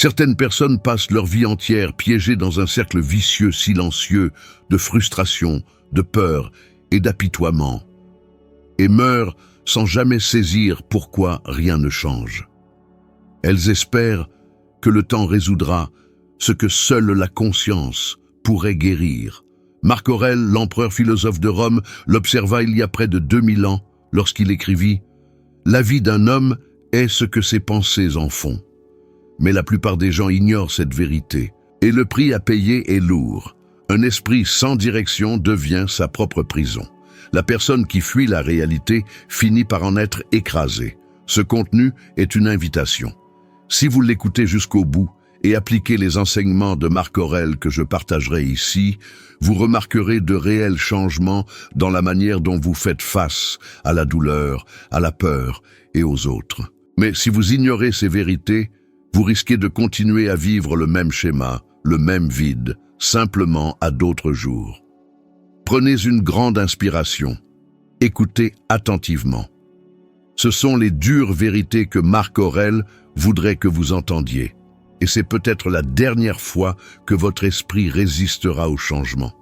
Certaines personnes passent leur vie entière piégées dans un cercle vicieux, silencieux, de frustration, de peur et d'apitoiement, et meurent sans jamais saisir pourquoi rien ne change. Elles espèrent que le temps résoudra ce que seule la conscience pourrait guérir. Marc Aurèle, l'empereur philosophe de Rome, l'observa il y a près de 2000 ans lorsqu'il écrivit « La vie d'un homme est ce que ses pensées en font ». Mais la plupart des gens ignorent cette vérité, et le prix à payer est lourd. Un esprit sans direction devient sa propre prison. La personne qui fuit la réalité finit par en être écrasée. Ce contenu est une invitation. Si vous l'écoutez jusqu'au bout et appliquez les enseignements de Marc Aurèle que je partagerai ici, vous remarquerez de réels changements dans la manière dont vous faites face à la douleur, à la peur et aux autres. Mais si vous ignorez ces vérités, vous risquez de continuer à vivre le même schéma, le même vide, simplement à d'autres jours. Prenez une grande inspiration. Écoutez attentivement. Ce sont les dures vérités que Marc Aurèle voudrait que vous entendiez. Et c'est peut-être la dernière fois que votre esprit résistera au changement.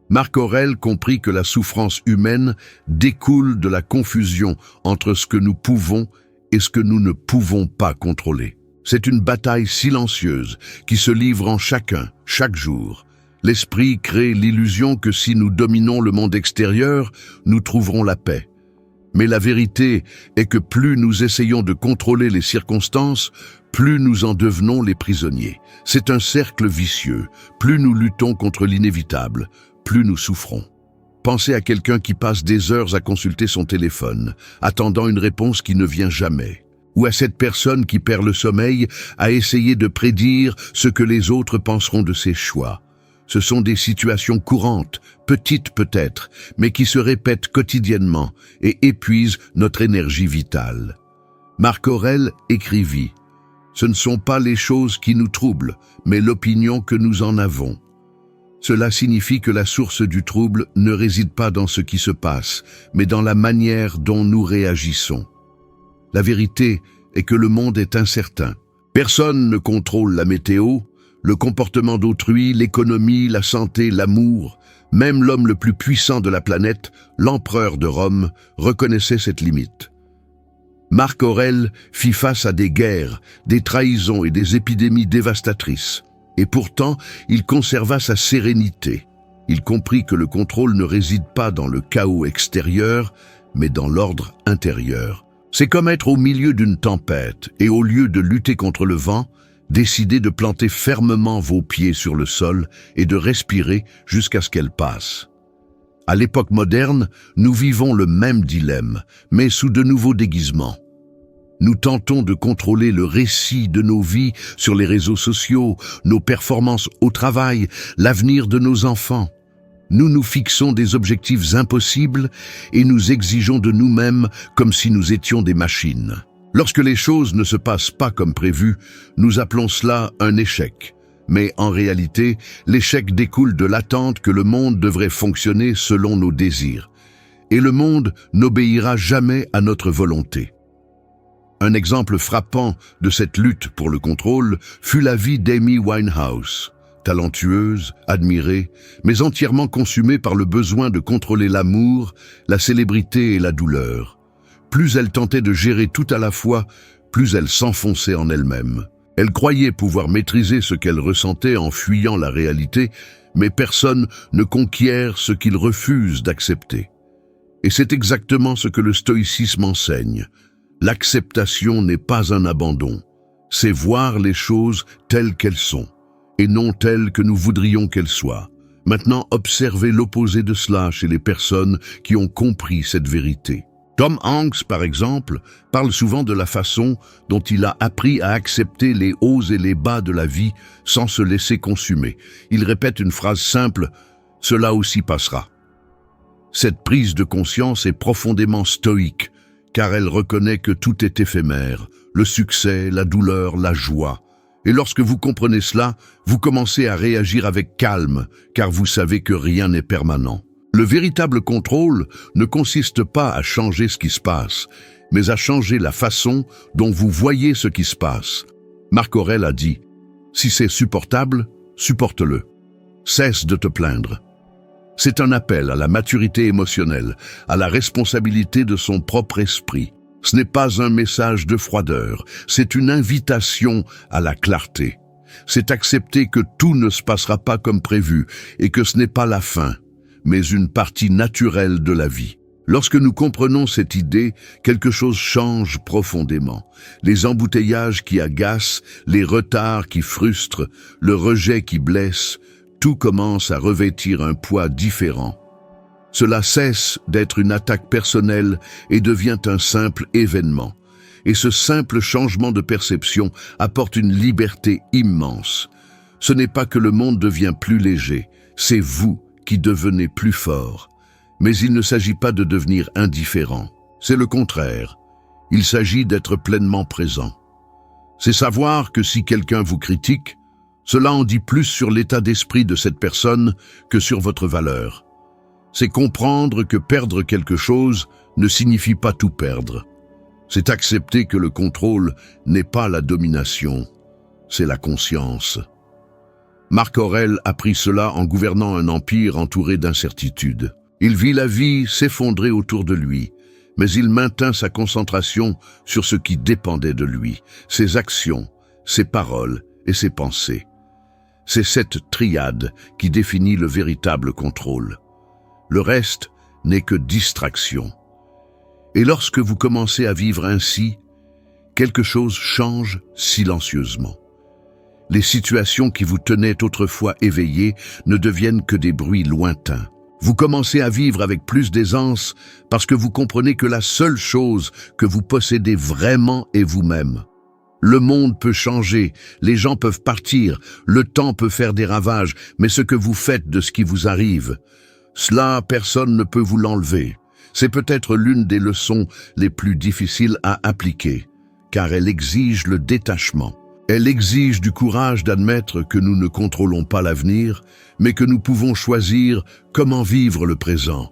Marc Aurèle comprit que la souffrance humaine découle de la confusion entre ce que nous pouvons et ce que nous ne pouvons pas contrôler. C'est une bataille silencieuse qui se livre en chacun, chaque jour. L'esprit crée l'illusion que si nous dominons le monde extérieur, nous trouverons la paix. Mais la vérité est que plus nous essayons de contrôler les circonstances, plus nous en devenons les prisonniers. C'est un cercle vicieux. Plus nous luttons contre l'inévitable, plus nous souffrons. Pensez à quelqu'un qui passe des heures à consulter son téléphone, attendant une réponse qui ne vient jamais. Ou à cette personne qui perd le sommeil à essayer de prédire ce que les autres penseront de ses choix. Ce sont des situations courantes, petites peut-être, mais qui se répètent quotidiennement et épuisent notre énergie vitale. Marc Aurèle écrivit « Ce ne sont pas les choses qui nous troublent, mais l'opinion que nous en avons. Cela signifie que la source du trouble ne réside pas dans ce qui se passe, mais dans la manière dont nous réagissons. La vérité est que le monde est incertain. Personne ne contrôle la météo, le comportement d'autrui, l'économie, la santé, l'amour. Même l'homme le plus puissant de la planète, l'empereur de Rome, reconnaissait cette limite. Marc Aurèle fit face à des guerres, des trahisons et des épidémies dévastatrices. Et pourtant, il conserva sa sérénité. Il comprit que le contrôle ne réside pas dans le chaos extérieur, mais dans l'ordre intérieur. C'est comme être au milieu d'une tempête, et au lieu de lutter contre le vent, décidez de planter fermement vos pieds sur le sol et de respirer jusqu'à ce qu'elle passe. À l'époque moderne, nous vivons le même dilemme, mais sous de nouveaux déguisements. Nous tentons de contrôler le récit de nos vies sur les réseaux sociaux, nos performances au travail, l'avenir de nos enfants. Nous nous fixons des objectifs impossibles et nous exigeons de nous-mêmes comme si nous étions des machines. Lorsque les choses ne se passent pas comme prévu, nous appelons cela un échec. Mais en réalité, l'échec découle de l'attente que le monde devrait fonctionner selon nos désirs. Et le monde n'obéira jamais à notre volonté. Un exemple frappant de cette lutte pour le contrôle fut la vie d'Amy Winehouse. Talentueuse, admirée, mais entièrement consumée par le besoin de contrôler l'amour, la célébrité et la douleur. Plus elle tentait de gérer tout à la fois, plus elle s'enfonçait en elle-même. Elle croyait pouvoir maîtriser ce qu'elle ressentait en fuyant la réalité, mais personne ne conquiert ce qu'il refuse d'accepter. Et c'est exactement ce que le stoïcisme enseigne. L'acceptation n'est pas un abandon, c'est voir les choses telles qu'elles sont, et non telles que nous voudrions qu'elles soient. Maintenant, observez l'opposé de cela chez les personnes qui ont compris cette vérité. Tom Hanks, par exemple, parle souvent de la façon dont il a appris à accepter les hauts et les bas de la vie sans se laisser consumer. Il répète une phrase simple, « Cela aussi passera ». Cette prise de conscience est profondément stoïque, car elle reconnaît que tout est éphémère, le succès, la douleur, la joie. Et lorsque vous comprenez cela, vous commencez à réagir avec calme, car vous savez que rien n'est permanent. Le véritable contrôle ne consiste pas à changer ce qui se passe, mais à changer la façon dont vous voyez ce qui se passe. Marc Aurèle a dit « Si c'est supportable, supporte-le. Cesse de te plaindre. » C'est un appel à la maturité émotionnelle, à la responsabilité de son propre esprit. Ce n'est pas un message de froideur, c'est une invitation à la clarté. C'est accepter que tout ne se passera pas comme prévu et que ce n'est pas la fin, mais une partie naturelle de la vie. Lorsque nous comprenons cette idée, quelque chose change profondément. Les embouteillages qui agacent, les retards qui frustrent, le rejet qui blesse, tout commence à revêtir un poids différent. Cela cesse d'être une attaque personnelle et devient un simple événement. Et ce simple changement de perception apporte une liberté immense. Ce n'est pas que le monde devient plus léger, c'est vous qui devenez plus fort. Mais il ne s'agit pas de devenir indifférent. C'est le contraire. Il s'agit d'être pleinement présent. C'est savoir que si quelqu'un vous critique, cela en dit plus sur l'état d'esprit de cette personne que sur votre valeur. C'est comprendre que perdre quelque chose ne signifie pas tout perdre. C'est accepter que le contrôle n'est pas la domination, c'est la conscience. Marc Aurèle apprit cela en gouvernant un empire entouré d'incertitudes. Il vit la vie s'effondrer autour de lui, mais il maintint sa concentration sur ce qui dépendait de lui, ses actions, ses paroles et ses pensées. C'est cette triade qui définit le véritable contrôle. Le reste n'est que distraction. Et lorsque vous commencez à vivre ainsi, quelque chose change silencieusement. Les situations qui vous tenaient autrefois éveillés ne deviennent que des bruits lointains. Vous commencez à vivre avec plus d'aisance parce que vous comprenez que la seule chose que vous possédez vraiment est vous-même. Le monde peut changer, les gens peuvent partir, le temps peut faire des ravages, mais ce que vous faites de ce qui vous arrive, cela, personne ne peut vous l'enlever. C'est peut-être l'une des leçons les plus difficiles à appliquer, car elle exige le détachement. Elle exige du courage d'admettre que nous ne contrôlons pas l'avenir, mais que nous pouvons choisir comment vivre le présent.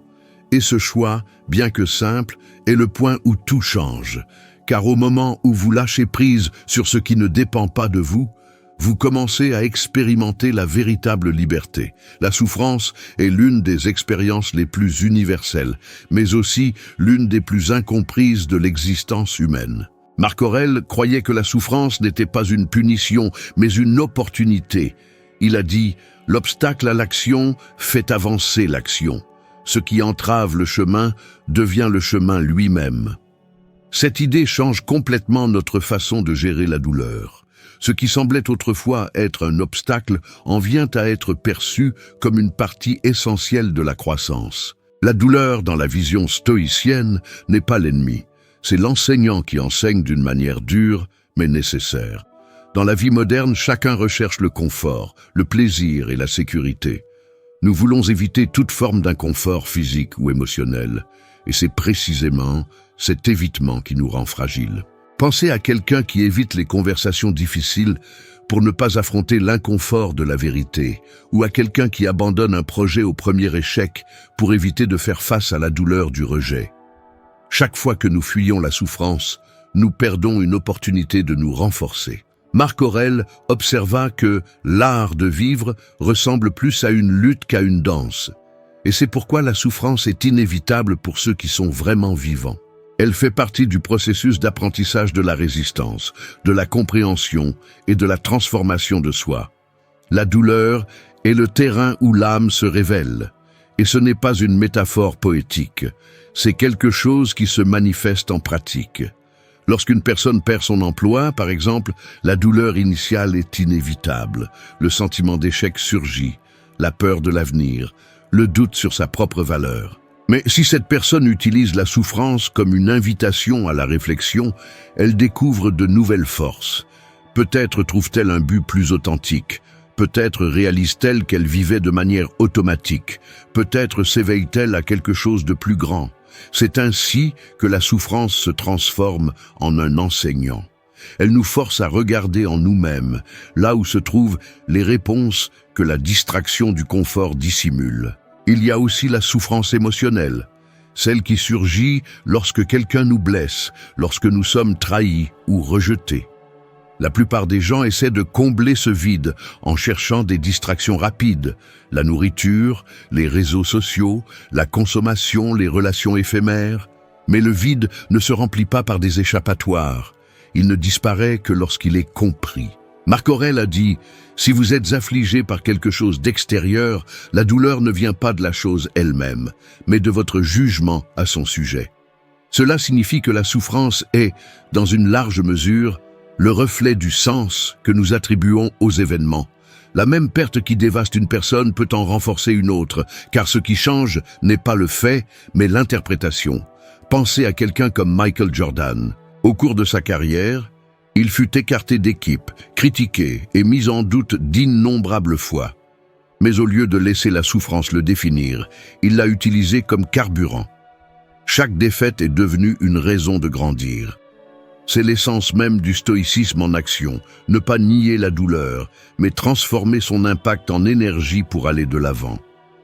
Et ce choix, bien que simple, est le point où tout change. Car au moment où vous lâchez prise sur ce qui ne dépend pas de vous, vous commencez à expérimenter la véritable liberté. La souffrance est l'une des expériences les plus universelles, mais aussi l'une des plus incomprises de l'existence humaine. Marc Aurèle croyait que la souffrance n'était pas une punition, mais une opportunité. Il a dit « L'obstacle à l'action fait avancer l'action. Ce qui entrave le chemin devient le chemin lui-même. » Cette idée change complètement notre façon de gérer la douleur. Ce qui semblait autrefois être un obstacle en vient à être perçu comme une partie essentielle de la croissance. La douleur, dans la vision stoïcienne, n'est pas l'ennemi. C'est l'enseignant qui enseigne d'une manière dure, mais nécessaire. Dans la vie moderne, chacun recherche le confort, le plaisir et la sécurité. Nous voulons éviter toute forme d'inconfort physique ou émotionnel, et c'est précisément cet évitement qui nous rend fragiles. Pensez à quelqu'un qui évite les conversations difficiles pour ne pas affronter l'inconfort de la vérité, ou à quelqu'un qui abandonne un projet au premier échec pour éviter de faire face à la douleur du rejet. Chaque fois que nous fuyons la souffrance, nous perdons une opportunité de nous renforcer. Marc Aurèle observa que l'art de vivre ressemble plus à une lutte qu'à une danse. Et c'est pourquoi la souffrance est inévitable pour ceux qui sont vraiment vivants. Elle fait partie du processus d'apprentissage de la résistance, de la compréhension et de la transformation de soi. La douleur est le terrain où l'âme se révèle. Et ce n'est pas une métaphore poétique, c'est quelque chose qui se manifeste en pratique. Lorsqu'une personne perd son emploi, par exemple, la douleur initiale est inévitable. Le sentiment d'échec surgit, la peur de l'avenir, le doute sur sa propre valeur. Mais si cette personne utilise la souffrance comme une invitation à la réflexion, elle découvre de nouvelles forces. Peut-être trouve-t-elle un but plus authentique. Peut-être réalise-t-elle qu'elle vivait de manière automatique. Peut-être s'éveille-t-elle à quelque chose de plus grand. C'est ainsi que la souffrance se transforme en un enseignant. Elle nous force à regarder en nous-mêmes, là où se trouvent les réponses que la distraction du confort dissimule. Il y a aussi la souffrance émotionnelle, celle qui surgit lorsque quelqu'un nous blesse, lorsque nous sommes trahis ou rejetés. La plupart des gens essaient de combler ce vide en cherchant des distractions rapides, la nourriture, les réseaux sociaux, la consommation, les relations éphémères. Mais le vide ne se remplit pas par des échappatoires. Il ne disparaît que lorsqu'il est compris. Marc Aurèle a dit « Si vous êtes affligé par quelque chose d'extérieur, la douleur ne vient pas de la chose elle-même, mais de votre jugement à son sujet. » Cela signifie que la souffrance est, dans une large mesure, le reflet du sens que nous attribuons aux événements. La même perte qui dévaste une personne peut en renforcer une autre, car ce qui change n'est pas le fait, mais l'interprétation. Pensez à quelqu'un comme Michael Jordan. Au cours de sa carrière, il fut écarté d'équipe, critiqué et mis en doute d'innombrables fois. Mais au lieu de laisser la souffrance le définir, il l'a utilisée comme carburant. Chaque défaite est devenue une raison de grandir. C'est l'essence même du stoïcisme en action, ne pas nier la douleur, mais transformer son impact en énergie pour aller de l'avant.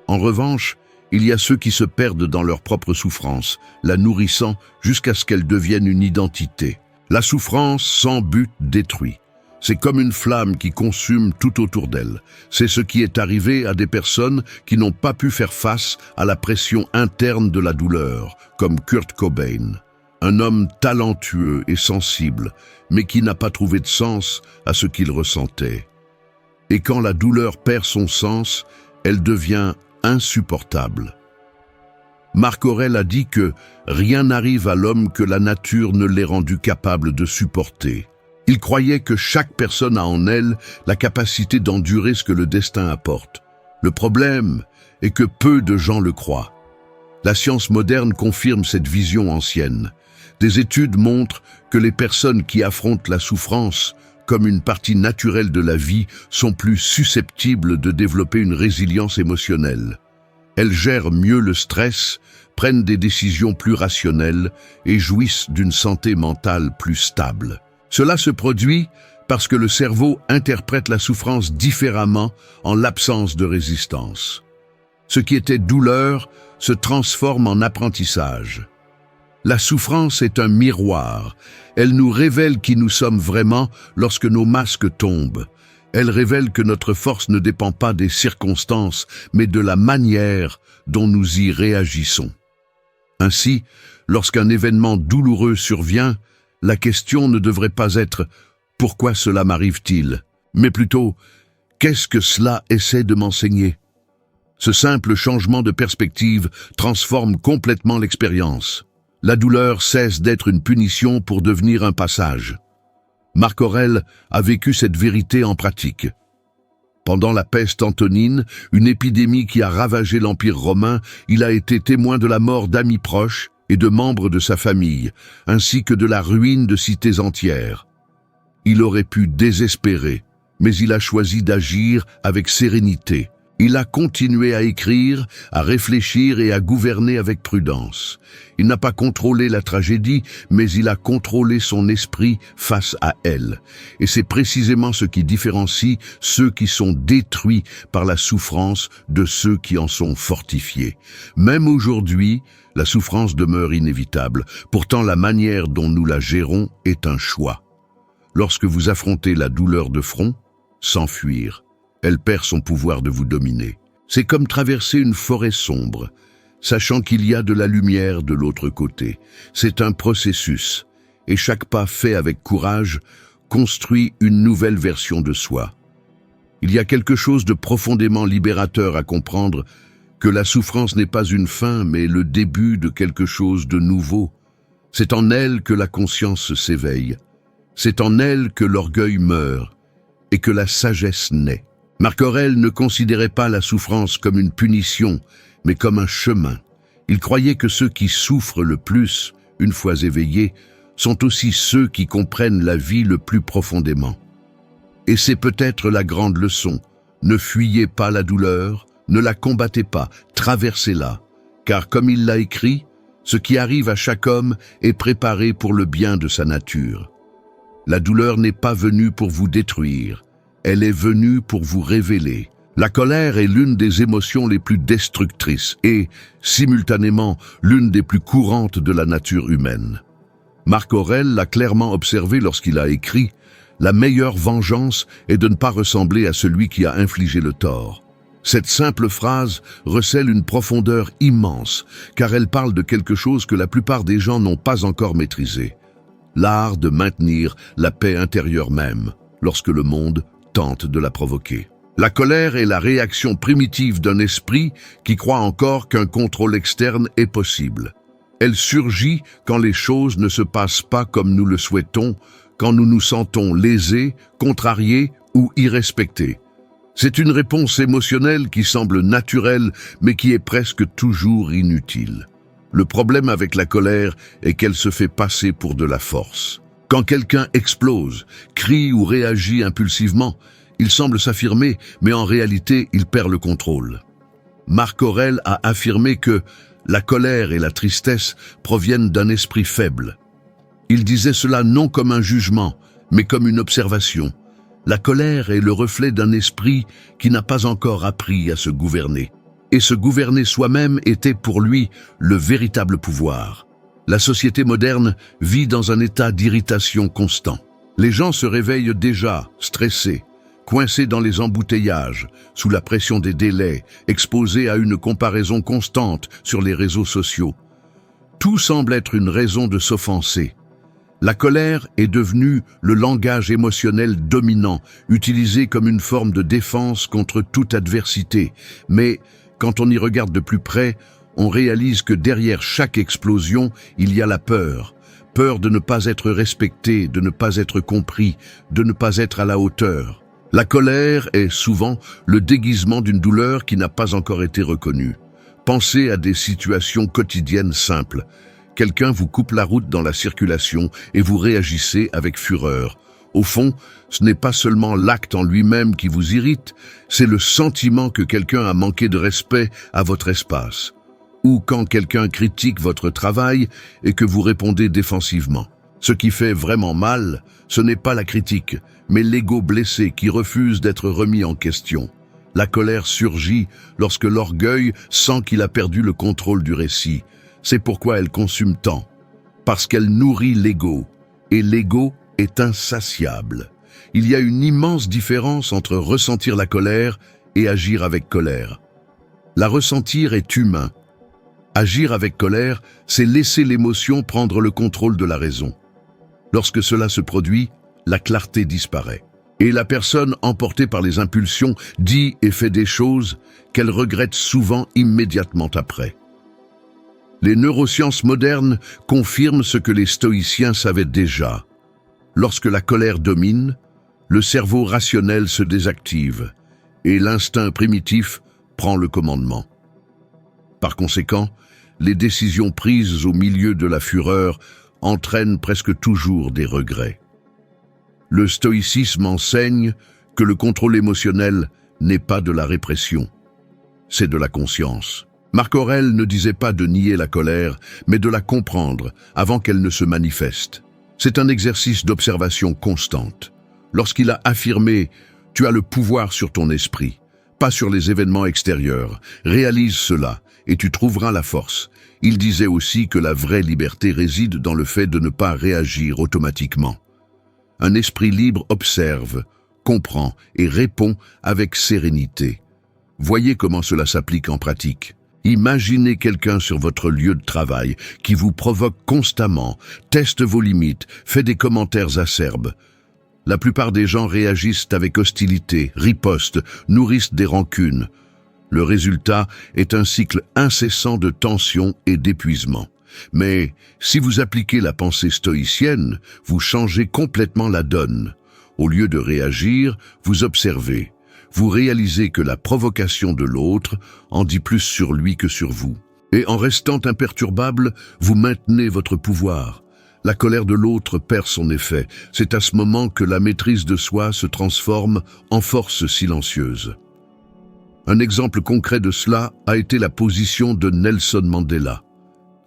En revanche, il y a ceux qui se perdent dans leur propre souffrance, la nourrissant jusqu'à ce qu'elle devienne une identité. La souffrance sans but détruit. C'est comme une flamme qui consume tout autour d'elle. C'est ce qui est arrivé à des personnes qui n'ont pas pu faire face à la pression interne de la douleur, comme Kurt Cobain. Un homme talentueux et sensible, mais qui n'a pas trouvé de sens à ce qu'il ressentait. Et quand la douleur perd son sens, elle devient insupportable. Marc Aurèle a dit que rien n'arrive à l'homme que la nature ne l'ait rendu capable de supporter. Il croyait que chaque personne a en elle la capacité d'endurer ce que le destin apporte. Le problème est que peu de gens le croient. La science moderne confirme cette vision ancienne. Des études montrent que les personnes qui affrontent la souffrance comme une partie naturelle de la vie sont plus susceptibles de développer une résilience émotionnelle. Elles gèrent mieux le stress, prennent des décisions plus rationnelles et jouissent d'une santé mentale plus stable. Cela se produit parce que le cerveau interprète la souffrance différemment en l'absence de résistance. Ce qui était douleur se transforme en apprentissage. La souffrance est un miroir. Elle nous révèle qui nous sommes vraiment lorsque nos masques tombent. Elle révèle que notre force ne dépend pas des circonstances, mais de la manière dont nous y réagissons. Ainsi, lorsqu'un événement douloureux survient, la question ne devrait pas être « Pourquoi cela m'arrive-t-il ?», mais plutôt « Qu'est-ce que cela essaie de m'enseigner ?» Ce simple changement de perspective transforme complètement l'expérience. La douleur cesse d'être une punition pour devenir un passage. Marc Aurèle a vécu cette vérité en pratique. Pendant la peste antonine, une épidémie qui a ravagé l'Empire romain, il a été témoin de la mort d'amis proches et de membres de sa famille, ainsi que de la ruine de cités entières. Il aurait pu désespérer, mais il a choisi d'agir avec sérénité. Il a continué à écrire, à réfléchir et à gouverner avec prudence. Il n'a pas contrôlé la tragédie, mais il a contrôlé son esprit face à elle. Et c'est précisément ce qui différencie ceux qui sont détruits par la souffrance de ceux qui en sont fortifiés. Même aujourd'hui, la souffrance demeure inévitable. Pourtant, la manière dont nous la gérons est un choix. Lorsque vous affrontez la douleur de front, sans fuir, elle perd son pouvoir de vous dominer. C'est comme traverser une forêt sombre, sachant qu'il y a de la lumière de l'autre côté. C'est un processus, et chaque pas fait avec courage construit une nouvelle version de soi. Il y a quelque chose de profondément libérateur à comprendre que la souffrance n'est pas une fin, mais le début de quelque chose de nouveau. C'est en elle que la conscience s'éveille. C'est en elle que l'orgueil meurt et que la sagesse naît. Marc Aurèle ne considérait pas la souffrance comme une punition, mais comme un chemin. Il croyait que ceux qui souffrent le plus, une fois éveillés, sont aussi ceux qui comprennent la vie le plus profondément. Et c'est peut-être la grande leçon. Ne fuyez pas la douleur, ne la combattez pas, traversez-la. Car comme il l'a écrit, ce qui arrive à chaque homme est préparé pour le bien de sa nature. La douleur n'est pas venue pour vous détruire. Elle est venue pour vous révéler. La colère est l'une des émotions les plus destructrices et, simultanément, l'une des plus courantes de la nature humaine. Marc Aurèle l'a clairement observé lorsqu'il a écrit « La meilleure vengeance est de ne pas ressembler à celui qui a infligé le tort. Cette simple phrase recèle une profondeur immense, car elle parle de quelque chose que la plupart des gens n'ont pas encore maîtrisé. L'art de maintenir la paix intérieure même, lorsque le monde tente de la provoquer. La colère est la réaction primitive d'un esprit qui croit encore qu'un contrôle externe est possible. Elle surgit quand les choses ne se passent pas comme nous le souhaitons, quand nous nous sentons lésés, contrariés ou irrespectés. C'est une réponse émotionnelle qui semble naturelle, mais qui est presque toujours inutile. Le problème avec la colère est qu'elle se fait passer pour de la force. Quand quelqu'un explose, crie ou réagit impulsivement, il semble s'affirmer, mais en réalité, il perd le contrôle. Marc Aurèle a affirmé que la colère et la tristesse proviennent d'un esprit faible. Il disait cela non comme un jugement, mais comme une observation. La colère est le reflet d'un esprit qui n'a pas encore appris à se gouverner. Et se gouverner soi-même était pour lui le véritable pouvoir. La société moderne vit dans un état d'irritation constant. Les gens se réveillent déjà stressés, coincés dans les embouteillages, sous la pression des délais, exposés à une comparaison constante sur les réseaux sociaux. Tout semble être une raison de s'offenser. La colère est devenue le langage émotionnel dominant, utilisé comme une forme de défense contre toute adversité. Mais, quand on y regarde de plus près, on réalise que derrière chaque explosion, il y a la peur. Peur de ne pas être respecté, de ne pas être compris, de ne pas être à la hauteur. La colère est souvent le déguisement d'une douleur qui n'a pas encore été reconnue. Pensez à des situations quotidiennes simples. Quelqu'un vous coupe la route dans la circulation et vous réagissez avec fureur. Au fond, ce n'est pas seulement l'acte en lui-même qui vous irrite, c'est le sentiment que quelqu'un a manqué de respect à votre espace. Ou quand quelqu'un critique votre travail et que vous répondez défensivement. Ce qui fait vraiment mal, ce n'est pas la critique, mais l'ego blessé qui refuse d'être remis en question. La colère surgit lorsque l'orgueil sent qu'il a perdu le contrôle du récit. C'est pourquoi elle consume tant, parce qu'elle nourrit l'ego, et l'ego est insatiable. Il y a une immense différence entre ressentir la colère et agir avec colère. La ressentir est humain. Agir avec colère, c'est laisser l'émotion prendre le contrôle de la raison. Lorsque cela se produit, la clarté disparaît. Et la personne emportée par les impulsions dit et fait des choses qu'elle regrette souvent immédiatement après. Les neurosciences modernes confirment ce que les stoïciens savaient déjà. Lorsque la colère domine, le cerveau rationnel se désactive et l'instinct primitif prend le commandement. Par conséquent, les décisions prises au milieu de la fureur entraînent presque toujours des regrets. Le stoïcisme enseigne que le contrôle émotionnel n'est pas de la répression, c'est de la conscience. Marc Aurèle ne disait pas de nier la colère, mais de la comprendre avant qu'elle ne se manifeste. C'est un exercice d'observation constante. Lorsqu'il a affirmé « Tu as le pouvoir sur ton esprit, pas sur les événements extérieurs, réalise cela et tu trouveras la force », il disait aussi que la vraie liberté réside dans le fait de ne pas réagir automatiquement. Un esprit libre observe, comprend et répond avec sérénité. Voyez comment cela s'applique en pratique. Imaginez quelqu'un sur votre lieu de travail qui vous provoque constamment, teste vos limites, fait des commentaires acerbes. La plupart des gens réagissent avec hostilité, ripostent, nourrissent des rancunes. Le résultat est un cycle incessant de tension et d'épuisement. Mais si vous appliquez la pensée stoïcienne, vous changez complètement la donne. Au lieu de réagir, vous observez. Vous réalisez que la provocation de l'autre en dit plus sur lui que sur vous. Et en restant imperturbable, vous maintenez votre pouvoir. La colère de l'autre perd son effet. C'est à ce moment que la maîtrise de soi se transforme en force silencieuse. Un exemple concret de cela a été la position de Nelson Mandela.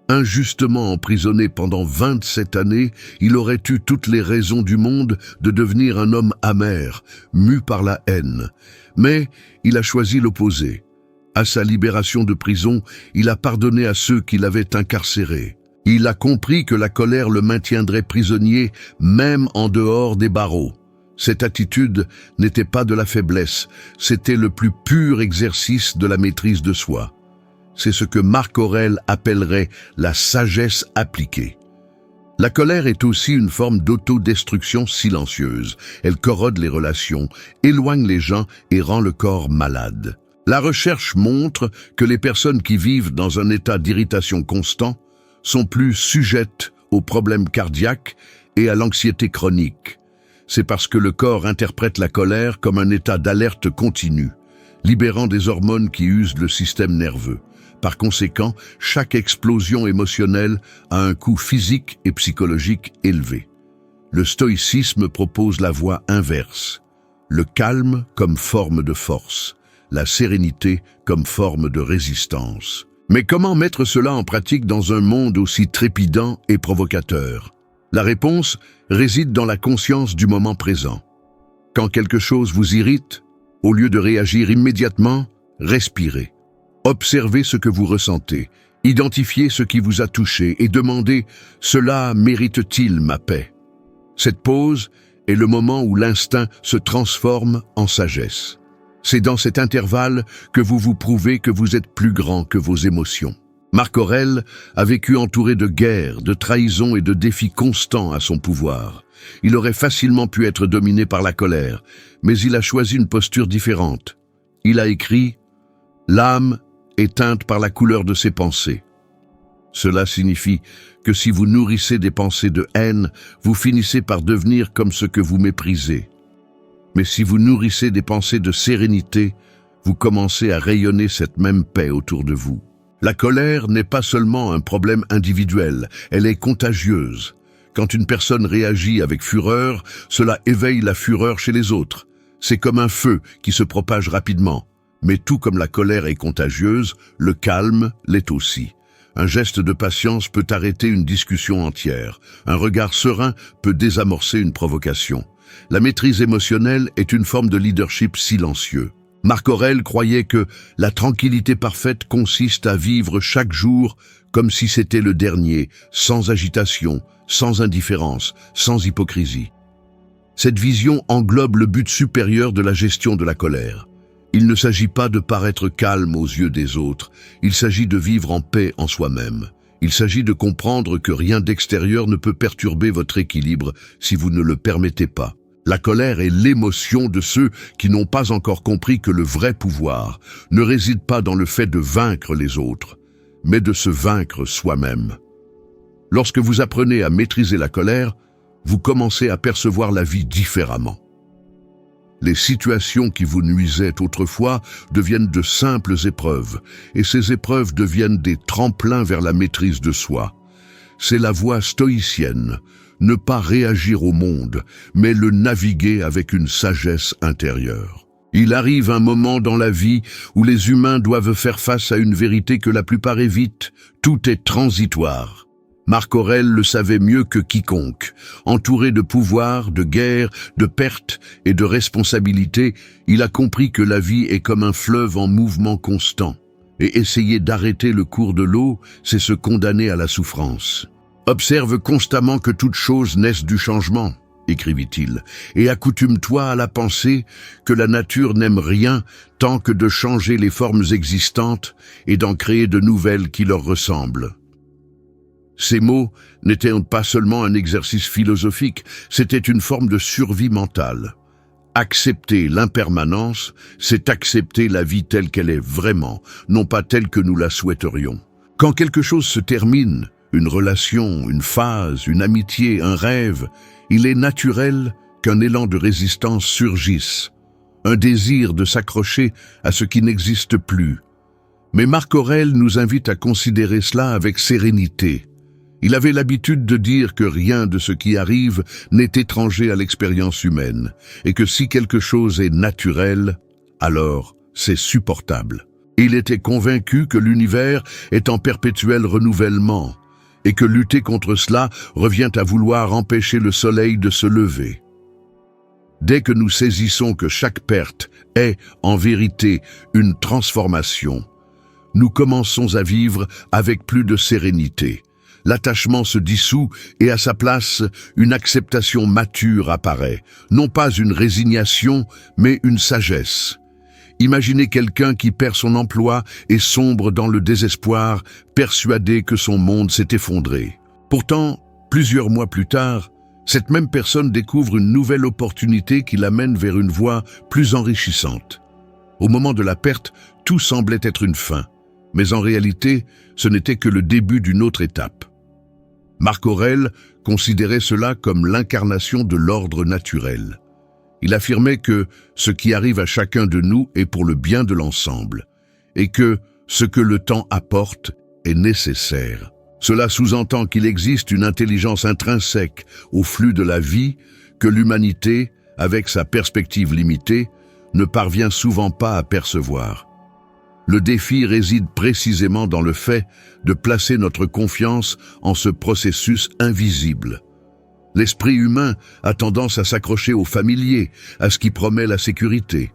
Injustement emprisonné pendant 27 années, il aurait eu toutes les raisons du monde de devenir un homme amer, mu par la haine. Mais il a choisi l'opposé. À sa libération de prison, il a pardonné à ceux qui l'avaient incarcéré. Il a compris que la colère le maintiendrait prisonnier même en dehors des barreaux. Cette attitude n'était pas de la faiblesse, c'était le plus pur exercice de la maîtrise de soi. C'est ce que Marc Aurèle appellerait la sagesse appliquée. La colère est aussi une forme d'autodestruction silencieuse. Elle corrode les relations, éloigne les gens et rend le corps malade. La recherche montre que les personnes qui vivent dans un état d'irritation constant sont plus sujettes aux problèmes cardiaques et à l'anxiété chronique. C'est parce que le corps interprète la colère comme un état d'alerte continue, libérant des hormones qui usent le système nerveux. Par conséquent, chaque explosion émotionnelle a un coût physique et psychologique élevé. Le stoïcisme propose la voie inverse, le calme comme forme de force, la sérénité comme forme de résistance. Mais comment mettre cela en pratique dans un monde aussi trépidant et provocateur? La réponse réside dans la conscience du moment présent. Quand quelque chose vous irrite, au lieu de réagir immédiatement, respirez. Observez ce que vous ressentez, identifiez ce qui vous a touché et demandez « Cela mérite-t-il ma paix ?» Cette pause est le moment où l'instinct se transforme en sagesse. C'est dans cet intervalle que vous vous prouvez que vous êtes plus grand que vos émotions. Marc Aurèle a vécu entouré de guerres, de trahisons et de défis constants à son pouvoir. Il aurait facilement pu être dominé par la colère, mais il a choisi une posture différente. Il a écrit « L'âme est teinte par la couleur de ses pensées ». Cela signifie que si vous nourrissez des pensées de haine, vous finissez par devenir comme ce que vous méprisez. Mais si vous nourrissez des pensées de sérénité, vous commencez à rayonner cette même paix autour de vous. La colère n'est pas seulement un problème individuel, elle est contagieuse. Quand une personne réagit avec fureur, cela éveille la fureur chez les autres. C'est comme un feu qui se propage rapidement. Mais tout comme la colère est contagieuse, le calme l'est aussi. Un geste de patience peut arrêter une discussion entière. Un regard serein peut désamorcer une provocation. La maîtrise émotionnelle est une forme de leadership silencieux. Marc Aurèle croyait que la tranquillité parfaite consiste à vivre chaque jour comme si c'était le dernier, sans agitation, sans indifférence, sans hypocrisie. Cette vision englobe le but supérieur de la gestion de la colère. Il ne s'agit pas de paraître calme aux yeux des autres, il s'agit de vivre en paix en soi-même. Il s'agit de comprendre que rien d'extérieur ne peut perturber votre équilibre si vous ne le permettez pas. La colère est l'émotion de ceux qui n'ont pas encore compris que le vrai pouvoir ne réside pas dans le fait de vaincre les autres, mais de se vaincre soi-même. Lorsque vous apprenez à maîtriser la colère, vous commencez à percevoir la vie différemment. Les situations qui vous nuisaient autrefois deviennent de simples épreuves, et ces épreuves deviennent des tremplins vers la maîtrise de soi. C'est la voie stoïcienne, ne pas réagir au monde, mais le naviguer avec une sagesse intérieure. Il arrive un moment dans la vie où les humains doivent faire face à une vérité que la plupart évitent, tout est transitoire. Marc Aurèle le savait mieux que quiconque. Entouré de pouvoir, de guerre, de pertes et de responsabilités, il a compris que la vie est comme un fleuve en mouvement constant. Et essayer d'arrêter le cours de l'eau, c'est se condamner à la souffrance. Observe constamment que toute chose naisse du changement, écrivit-il, et accoutume-toi à la pensée que la nature n'aime rien tant que de changer les formes existantes et d'en créer de nouvelles qui leur ressemblent. Ces mots n'étaient pas seulement un exercice philosophique, c'était une forme de survie mentale. Accepter l'impermanence, c'est accepter la vie telle qu'elle est vraiment, non pas telle que nous la souhaiterions. Quand quelque chose se termine, une relation, une phase, une amitié, un rêve, il est naturel qu'un élan de résistance surgisse, un désir de s'accrocher à ce qui n'existe plus. Mais Marc Aurèle nous invite à considérer cela avec sérénité. Il avait l'habitude de dire que rien de ce qui arrive n'est étranger à l'expérience humaine, et que si quelque chose est naturel, alors c'est supportable. Il était convaincu que l'univers est en perpétuel renouvellement, et que lutter contre cela revient à vouloir empêcher le soleil de se lever. Dès que nous saisissons que chaque perte est, en vérité, une transformation, nous commençons à vivre avec plus de sérénité. L'attachement se dissout et à sa place, une acceptation mature apparaît. Non pas une résignation, mais une sagesse. Imaginez quelqu'un qui perd son emploi et sombre dans le désespoir, persuadé que son monde s'est effondré. Pourtant, plusieurs mois plus tard, cette même personne découvre une nouvelle opportunité qui l'amène vers une voie plus enrichissante. Au moment de la perte, tout semblait être une fin, mais en réalité, ce n'était que le début d'une autre étape. Marc Aurèle considérait cela comme l'incarnation de l'ordre naturel. Il affirmait que ce qui arrive à chacun de nous est pour le bien de l'ensemble, et que ce que le temps apporte est nécessaire. Cela sous-entend qu'il existe une intelligence intrinsèque au flux de la vie que l'humanité, avec sa perspective limitée, ne parvient souvent pas à percevoir. Le défi réside précisément dans le fait de placer notre confiance en ce processus invisible. L'esprit humain a tendance à s'accrocher au familier, à ce qui promet la sécurité.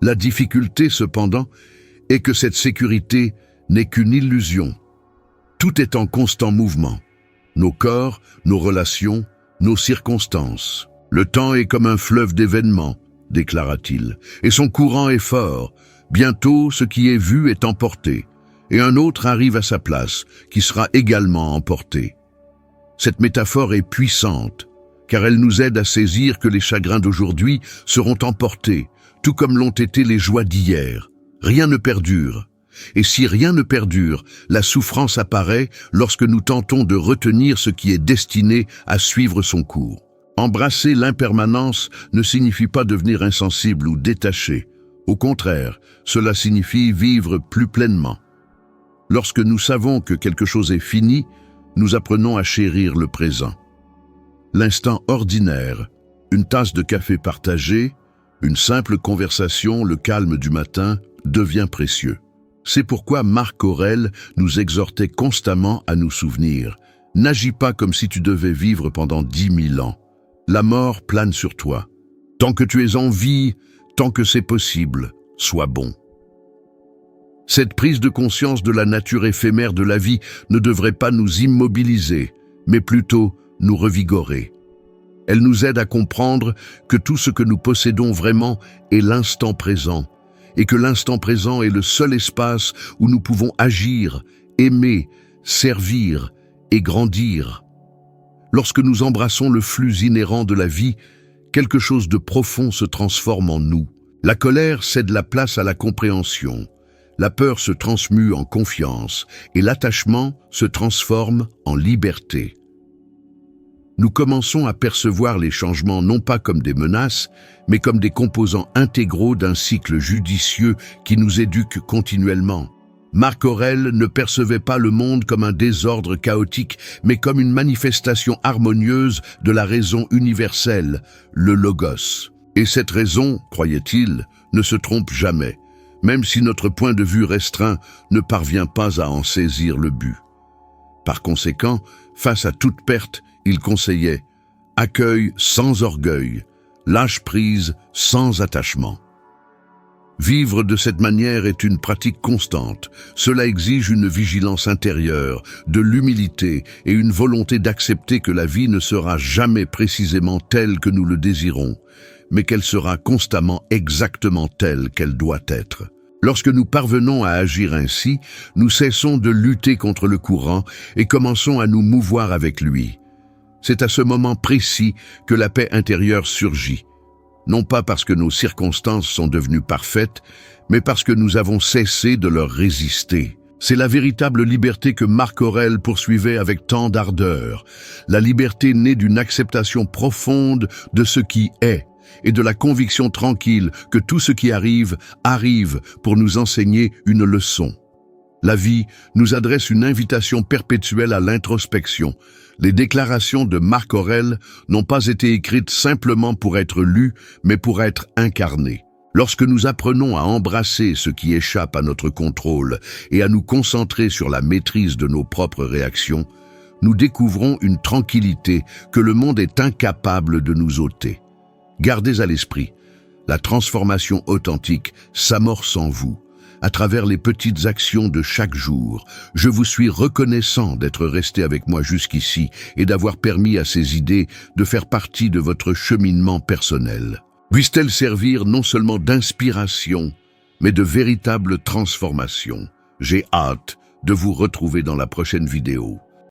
La difficulté, cependant, est que cette sécurité n'est qu'une illusion. Tout est en constant mouvement. Nos corps, nos relations, nos circonstances. Le temps est comme un fleuve d'événements, déclara-t-il, et son courant est fort. Bientôt, ce qui est vu est emporté, et un autre arrive à sa place, qui sera également emporté. Cette métaphore est puissante, car elle nous aide à saisir que les chagrins d'aujourd'hui seront emportés, tout comme l'ont été les joies d'hier. Rien ne perdure. Et si rien ne perdure, la souffrance apparaît lorsque nous tentons de retenir ce qui est destiné à suivre son cours. Embrasser l'impermanence ne signifie pas devenir insensible ou détaché. Au contraire, cela signifie vivre plus pleinement. Lorsque nous savons que quelque chose est fini, nous apprenons à chérir le présent. L'instant ordinaire, une tasse de café partagée, une simple conversation, le calme du matin, devient précieux. C'est pourquoi Marc Aurèle nous exhortait constamment à nous souvenir. N'agis pas comme si tu devais vivre pendant 10 000 ans. La mort plane sur toi. Tant que tu es en vie, tant que c'est possible, sois bon. Cette prise de conscience de la nature éphémère de la vie ne devrait pas nous immobiliser, mais plutôt nous revigorer. Elle nous aide à comprendre que tout ce que nous possédons vraiment est l'instant présent, et que l'instant présent est le seul espace où nous pouvons agir, aimer, servir et grandir. Lorsque nous embrassons le flux inhérent de la vie, quelque chose de profond se transforme en nous. La colère cède la place à la compréhension. La peur se transmue en confiance et l'attachement se transforme en liberté. Nous commençons à percevoir les changements non pas comme des menaces, mais comme des composants intégraux d'un cycle judicieux qui nous éduque continuellement. Marc Aurèle ne percevait pas le monde comme un désordre chaotique, mais comme une manifestation harmonieuse de la raison universelle, le logos. Et cette raison, croyait-il, ne se trompe jamais, même si notre point de vue restreint ne parvient pas à en saisir le but. Par conséquent, face à toute perte, il conseillait « accueil sans orgueil, lâche prise sans attachement ». Vivre de cette manière est une pratique constante. Cela exige une vigilance intérieure, de l'humilité et une volonté d'accepter que la vie ne sera jamais précisément telle que nous le désirons, mais qu'elle sera constamment exactement telle qu'elle doit être. Lorsque nous parvenons à agir ainsi, nous cessons de lutter contre le courant et commençons à nous mouvoir avec lui. C'est à ce moment précis que la paix intérieure surgit. Non pas parce que nos circonstances sont devenues parfaites, mais parce que nous avons cessé de leur résister. C'est la véritable liberté que Marc Aurèle poursuivait avec tant d'ardeur. La liberté née d'une acceptation profonde de ce qui est et de la conviction tranquille que tout ce qui arrive, arrive pour nous enseigner une leçon. La vie nous adresse une invitation perpétuelle à l'introspection. Les déclarations de Marc Aurèle n'ont pas été écrites simplement pour être lues, mais pour être incarnées. Lorsque nous apprenons à embrasser ce qui échappe à notre contrôle et à nous concentrer sur la maîtrise de nos propres réactions, nous découvrons une tranquillité que le monde est incapable de nous ôter. Gardez à l'esprit, la transformation authentique s'amorce en vous, à travers les petites actions de chaque jour. Je vous suis reconnaissant d'être resté avec moi jusqu'ici et d'avoir permis à ces idées de faire partie de votre cheminement personnel. Puissent-elles servir non seulement d'inspiration, mais de véritable transformation. J'ai hâte de vous retrouver dans la prochaine vidéo.